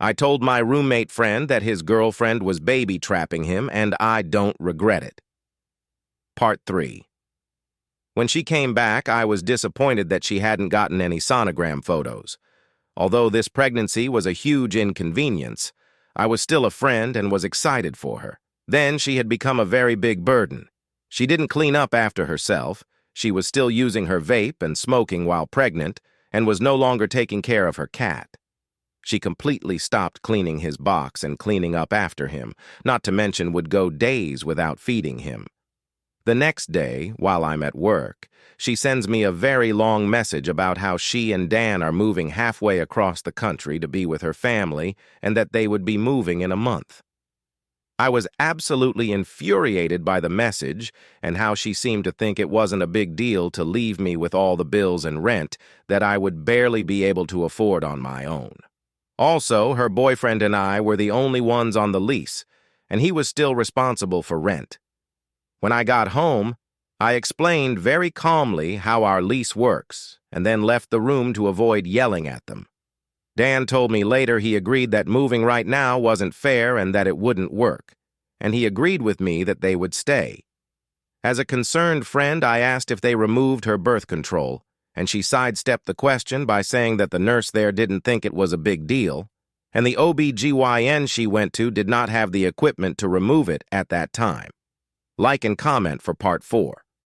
I told my roommate friend that his girlfriend was baby trapping him, and I don't regret it. Part 3. When she came back, I was disappointed that she hadn't gotten any sonogram photos. Although this pregnancy was a huge inconvenience, I was still a friend and was excited for her. Then she had become a very big burden. She didn't clean up after herself, she was still using her vape and smoking while pregnant, and was no longer taking care of her cat. She completely stopped cleaning his box and cleaning up after him, not to mention would go days without feeding him. The next day, while I'm at work, she sends me a very long message about how she and Dan are moving halfway across the country to be with her family and that they would be moving in a month. I was absolutely infuriated by the message and how she seemed to think it wasn't a big deal to leave me with all the bills and rent that I would barely be able to afford on my own. Also, her boyfriend and I were the only ones on the lease, and he was still responsible for rent. When I got home, I explained very calmly how our lease works, and then left the room to avoid yelling at them. Dan told me later he agreed that moving right now wasn't fair and that it wouldn't work, and he agreed with me that they would stay. As a concerned friend, I asked if they removed her birth control, and she sidestepped the question by saying that the nurse there didn't think it was a big deal, and the OB/GYN she went to did not have the equipment to remove it at that time. Like and comment for Part 4.